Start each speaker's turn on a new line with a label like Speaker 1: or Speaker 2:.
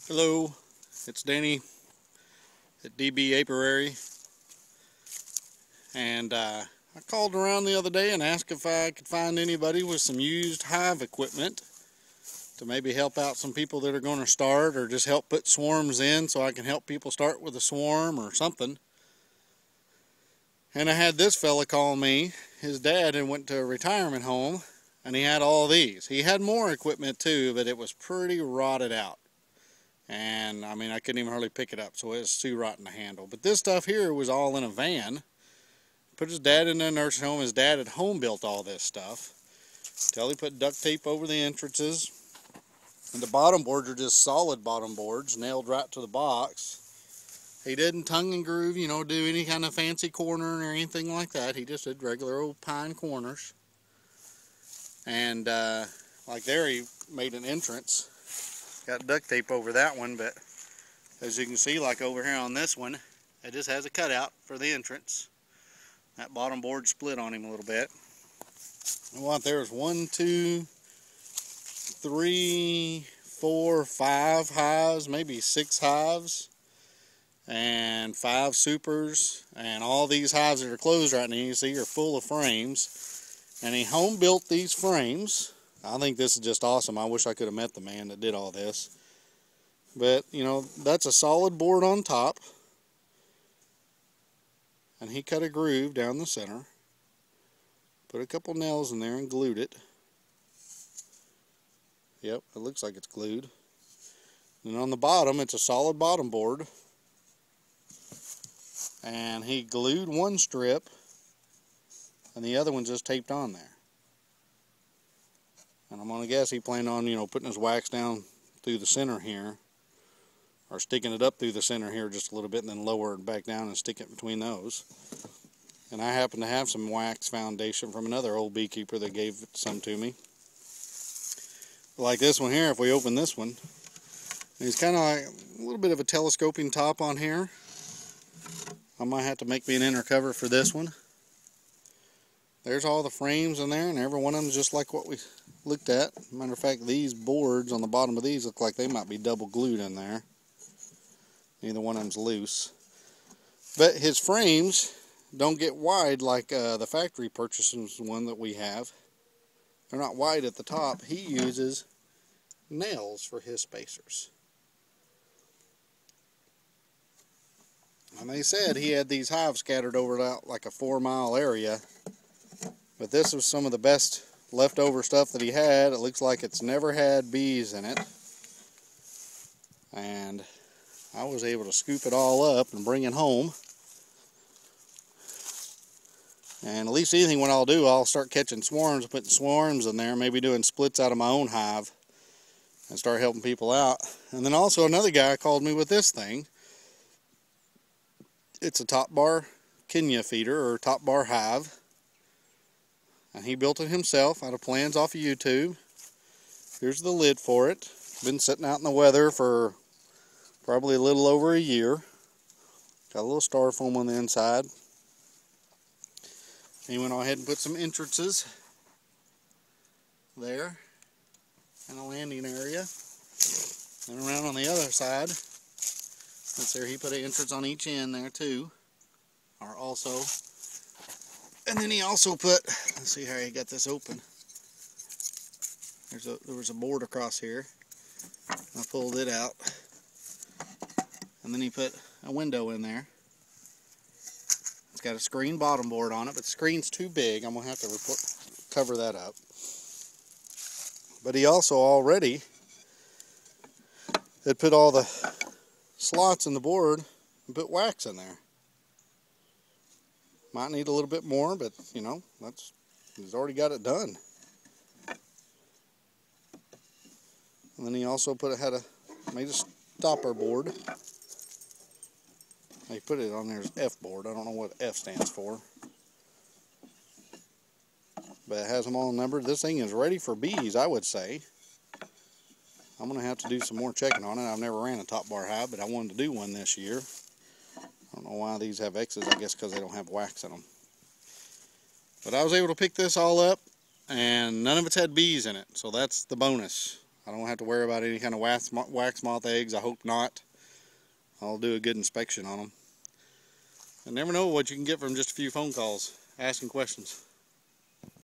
Speaker 1: Hello, it's Danny at DB Apiary, and I called around the other day and asked if I could find anybody with some used hive equipment to maybe help out some people that are going to start, or just help put swarms in so I can help people start with a swarm or something. And I had this fella call me. His dad had went to a retirement home and he had all these. He had more equipment too, but it was pretty rotted out. And I mean, I couldn't even hardly pick it up, so it was too rotten to handle. But this stuff here was all in a van. Put his dad in a nursing home. His dad had home built all this stuff. Till he put duct tape over the entrances. And the bottom boards are just solid bottom boards, nailed right to the box. He didn't tongue and groove, you know, do any kind of fancy corner or anything like that. He just did regular old pine corners. And like there, he made an entrance. Got duct tape over that one, but as you can see, like over here on this one, it just has a cutout for the entrance. That bottom board split on him a little bit. And what there is 1, 2, 3, 4, 5 hives, maybe 6 hives, and 5 supers, and all these hives that are closed right now, you see, are full of frames. And he home built these frames. I think this is just awesome. I wish I could have met the man that did all this. But, you know, that's a solid board on top. And he cut a groove down the center. Put a couple nails in there and glued it. Yep, it looks like it's glued. And on the bottom, it's a solid bottom board. And he glued one strip, and the other one's just taped on there. And I'm going to guess he planned on, you know, putting his wax down through the center here, or sticking it up through the center here just a little bit and then lower it back down and stick it between those. And I happen to have some wax foundation from another old beekeeper that gave some to me. Like this one here, if we open this one, it's kind of like a little bit of a telescoping top on here. I might have to make me an inner cover for this one. There's all the frames in there, and every one of them is just like what we looked at. Matter of fact, these boards on the bottom of these look like they might be double glued in there. Neither one of them's loose. But his frames don't get wide like the factory purchases one that we have. They're not wide at the top. He uses nails for his spacers. And they said he had these hives scattered over like a 4-mile area. But this was some of the best leftover stuff that he had. It looks like it's never had bees in it. And I was able to scoop it all up and bring it home. And at least anything what I'll do, I'll start catching swarms, putting swarms in there, maybe doing splits out of my own hive and start helping people out. And then also another guy called me with this thing. It's a top bar Kenya feeder, or top bar hive. And he built it himself out of plans off of YouTube. Here's the lid for it. Been sitting out in the weather for probably a little over a year. Got a little styrofoam on the inside. He went ahead and put some entrances there and a landing area. And around on the other side, that's there, he put an entrance on each end there too. Or also. And then he also put, let's see how he got this open. There was a board across here. I pulled it out. And then he put a window in there. It's got a screen bottom board on it, but the screen's too big. I'm going to have to cover that up. But he also already had put all the slots in the board and put wax in there. Might need a little bit more, but you know, he's already got it done. And then he also made a stopper board. He put it on there as F board. I don't know what F stands for. But it has them all numbered. This thing is ready for bees, I would say. I'm going to have to do some more checking on it. I've never ran a top bar hive, but I wanted to do one this year. I don't know why these have X's. I guess because they don't have wax in them. But I was able to pick this all up, and none of it's had bees in it. So that's the bonus. I don't have to worry about any kind of wax moth eggs. I hope not. I'll do a good inspection on them. I never know what you can get from just a few phone calls asking questions.